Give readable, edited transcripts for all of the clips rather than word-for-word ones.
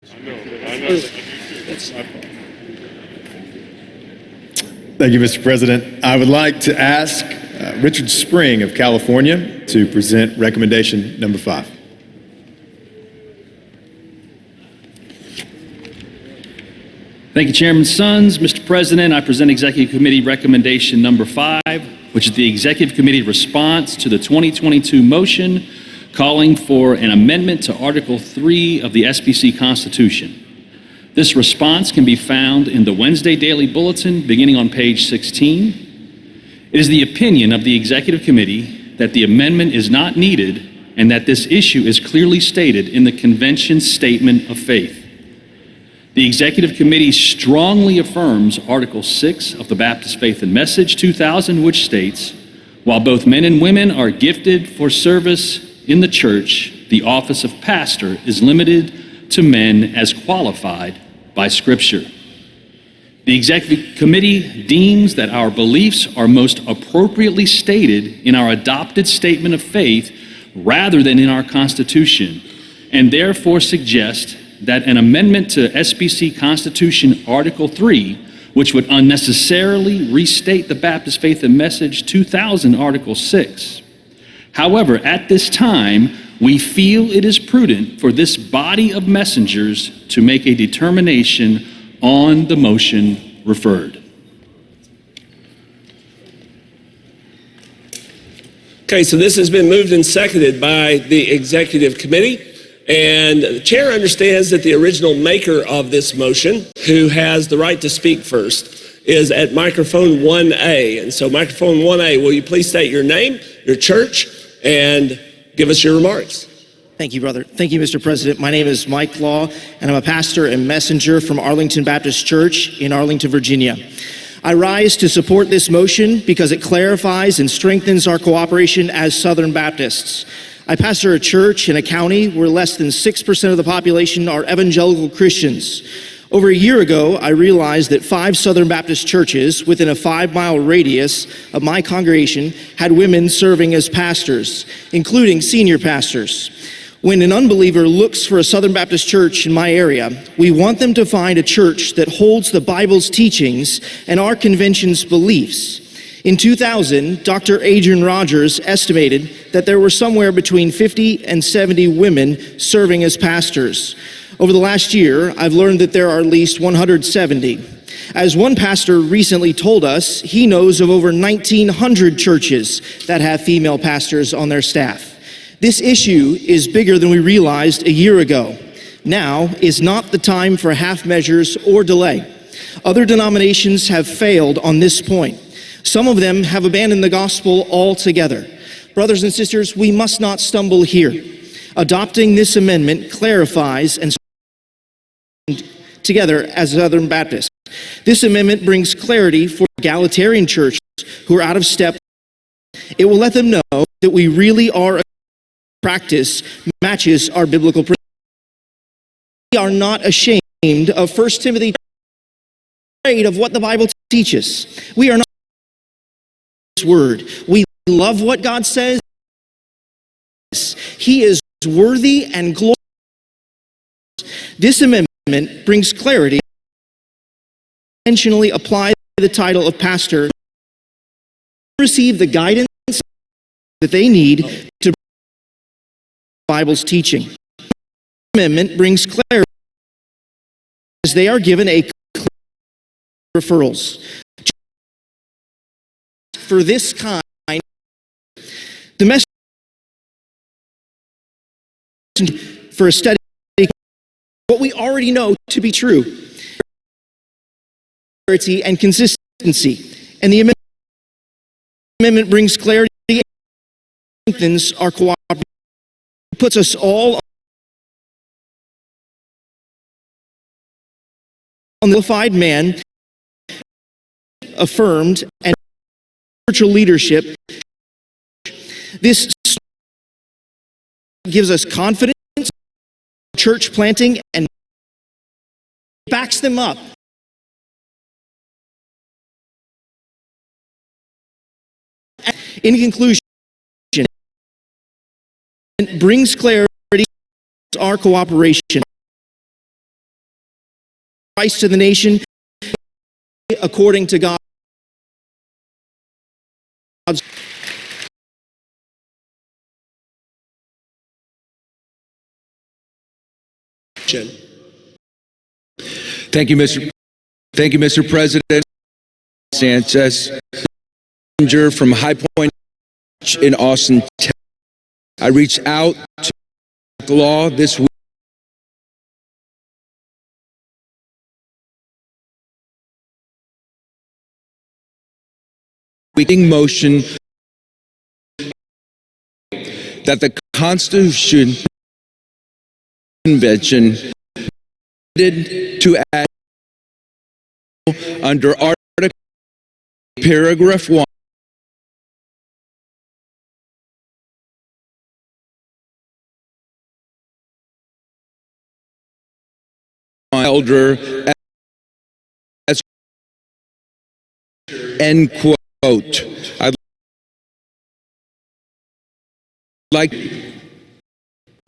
Thank you, Mr. President. I would like to ask Richard Spring of California to present recommendation number 5. Thank you, Chairman Sons. Mr. President, I present Executive Committee recommendation number 5, which is the Executive Committee response to the 2022 motion calling for an amendment to Article 3 of the SBC Constitution. This response can be found in the Wednesday Daily Bulletin beginning on page 16. It is the opinion of the Executive Committee that the amendment is not needed and that this issue is clearly stated in the Convention's Statement of Faith. The Executive Committee strongly affirms Article 6 of the Baptist Faith and Message 2000, which states, while both men and women are gifted for service in the church, the office of pastor is limited to men as qualified by Scripture. The Executive Committee deems that our beliefs are most appropriately stated in our adopted statement of faith rather than in our Constitution, and therefore suggest that an amendment to SBC Constitution Article 3, which would unnecessarily restate the Baptist Faith and Message 2000 Article 6. However, at this time, we feel it is prudent for this body of messengers to make a determination on the motion referred. Okay, so this has been moved and seconded by the Executive Committee. And the chair understands that the original maker of this motion, who has the right to speak first, is at microphone 1A. And so microphone 1A, will you please state your name, your church, and give us your remarks? Thank you, brother. Thank you, Mr. President. My name is Mike Law, and I'm a pastor and messenger from Arlington Baptist Church in Arlington, Virginia. I rise to support this motion because it clarifies and strengthens our cooperation as Southern Baptists. I pastor a church in a county where less than 6% of the population are evangelical Christians. Over a year ago, I realized that 5 Southern Baptist churches within a 5-mile radius of my congregation had women serving as pastors, including senior pastors. When an unbeliever looks for a Southern Baptist church in my area, we want them to find a church that holds the Bible's teachings and our convention's beliefs. In 2000, Dr. Adrian Rogers estimated that there were somewhere between 50 and 70 women serving as pastors. Over the last year, I've learned that there are at least 170. As one pastor recently told us, he knows of over 1,900 churches that have female pastors on their staff. This issue is bigger than we realized a year ago. Now is not the time for half measures or delay. Other denominations have failed on this point. Some of them have abandoned the gospel altogether. Brothers and sisters, we must not stumble here. Adopting this amendment clarifies and together as Southern Baptists. This amendment brings clarity for egalitarian churches who are out of step. It will let them know that we really are a practice matches our biblical principles. We are not ashamed of 1 Timothy, afraid of what the Bible teaches. We are not word. We love what God says. He is worthy and glorious. This amendment brings clarity. Intentionally apply the title of pastor, receive the guidance that they need to the Bible's teaching. This amendment brings clarity as they are given a clear referrals. For this kind, the message for a study, what we already know to be true, clarity and consistency, and the amendment brings clarity and strengthens our cooperation. It puts us all on the qualified man, affirmed, and spiritual leadership. This gives us confidence, church planting, and backs them up. In conclusion, it brings clarity to our cooperation. Christ to the nation according to God's Thank you, Mr. President. Sanchez, from High Point in Austin, Texas. I reached out to the law this week. Motion that the Constitution Convention needed to add under Article Paragraph 1 elder as end quote. I'd like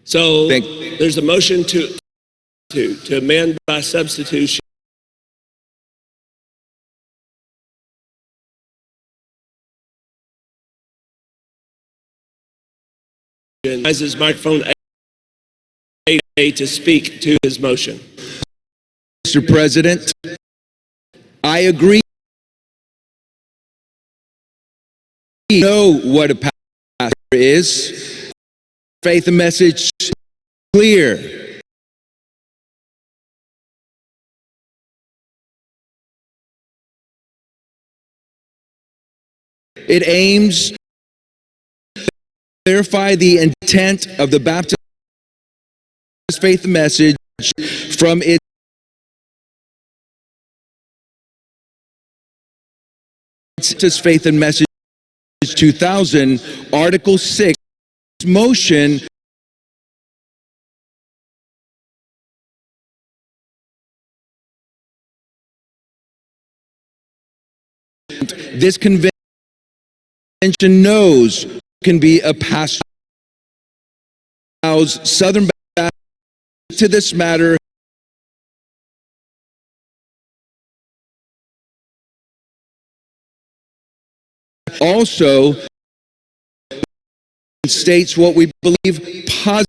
so there's a motion to amend by substitution. As his microphone A to speak to his motion. Mr. President, I agree. We know what a pastor is. Faith and message clear. It aims to clarify the intent of the Baptist faith and message from its faith and message 2000 Article 6 motion this convention knows can be a pastor Southern Baptist to this matter also states what we believe positive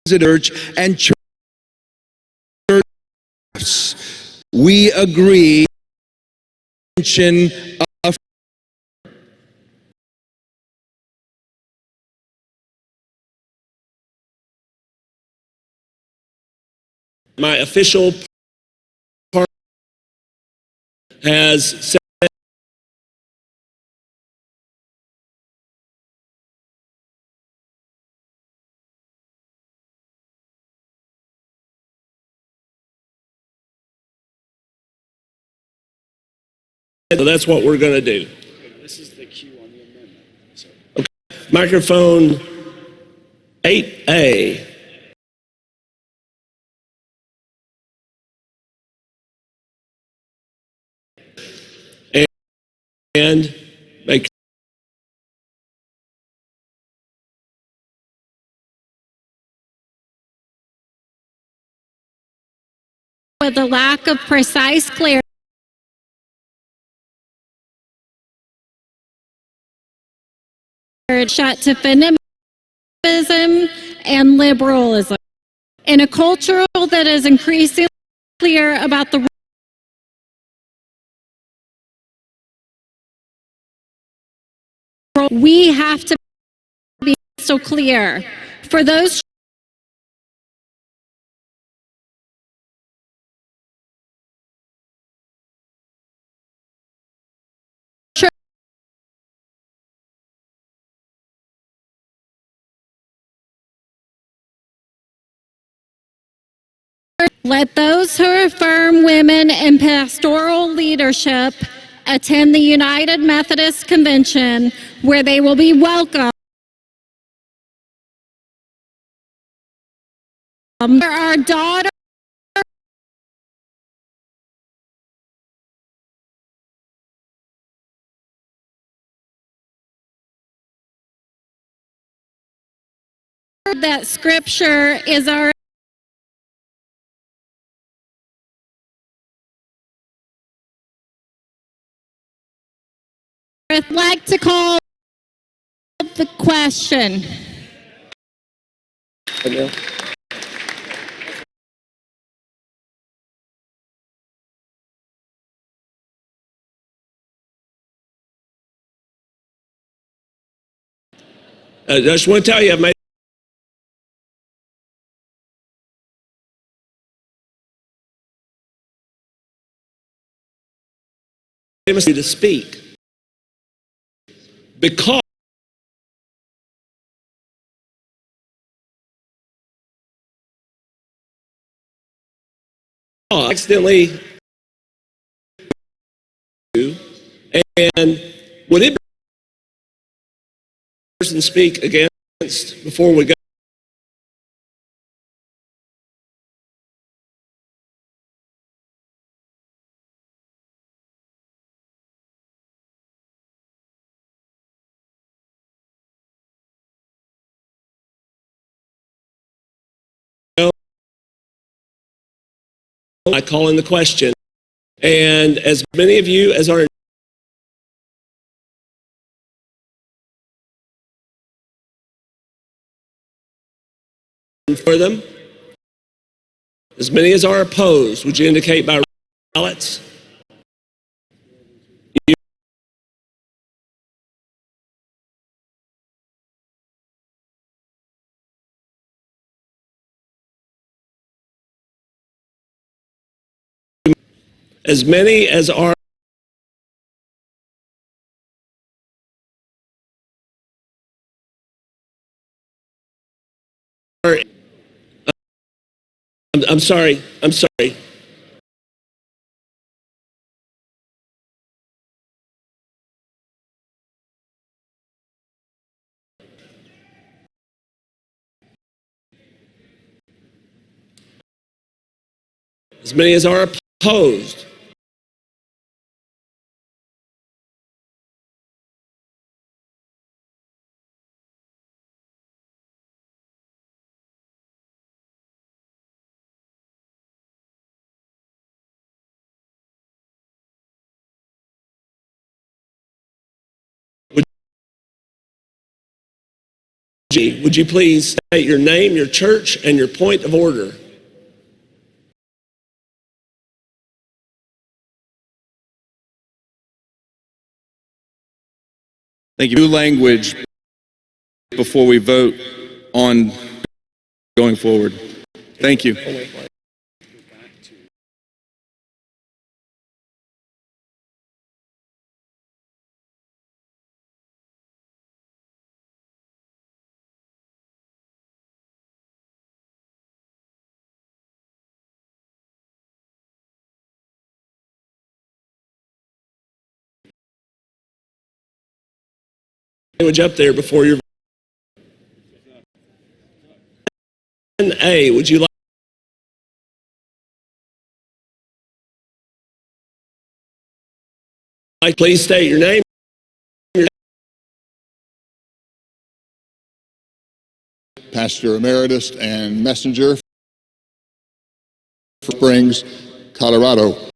church and church. We agree of my official part has said so that's what we're going to do. This is the cue on the amendment. Okay. Microphone 8A. And make with a lack of precise clarity shut to feminism and liberalism in a culture that is increasingly clear about the role we have to be so clear for those let those who affirm women in pastoral leadership attend the United Methodist Convention, where they will be welcomed. Our daughter that Scripture is our I'd like to call the question. I just want to tell you, I've made you to speak because accidentally, and would it be person speak against before we go? I call in the question, and as many of you as are for them, as many as are opposed, would you indicate by ballots? As many as are I'm sorry. As many as are opposed. Would you please state your name, your church, and your point of order? Thank you. New language before we vote on going forward. Thank you. Language up there before your A, would you like please state your name? Pastor Emeritus and Messenger for Springs, Colorado.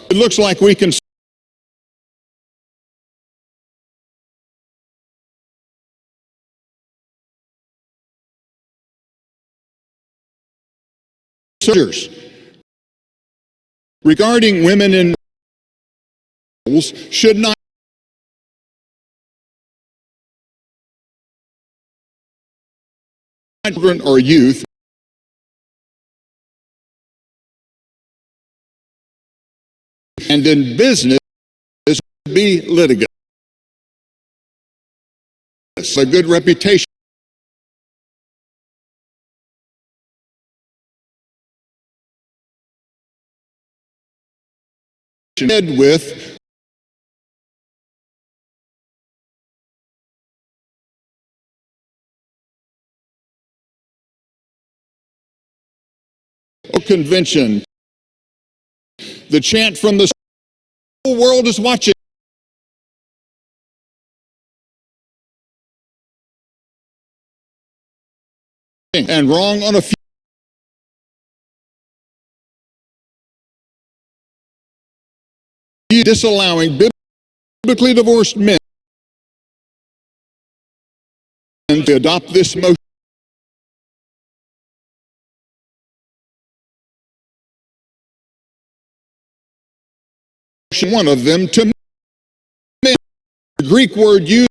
It looks like we can regarding women in should not children or youth and in business be litigants. A good reputation with a convention. The chant from the whole world is watching. And wrong on a few, disallowing biblically divorced men to adopt this motion. One of them to men. The Greek word used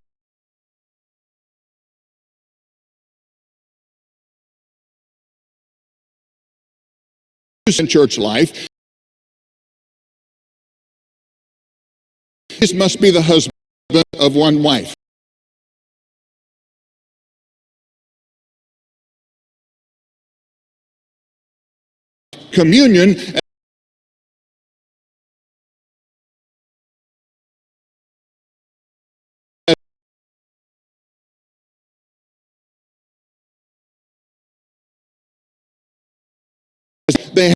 in church life. This must be the husband of one wife. Communion they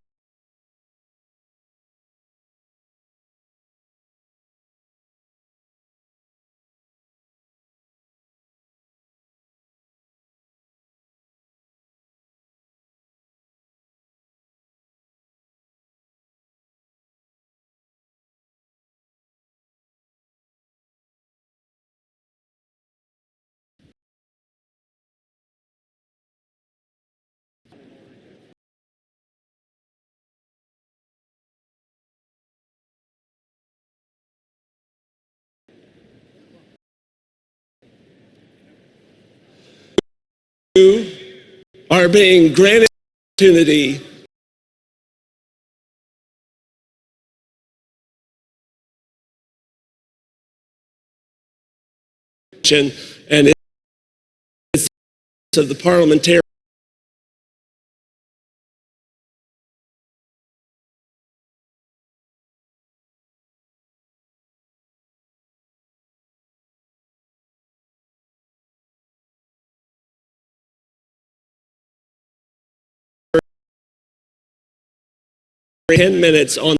are being granted opportunity and it's of the parliamentary for 10 minutes on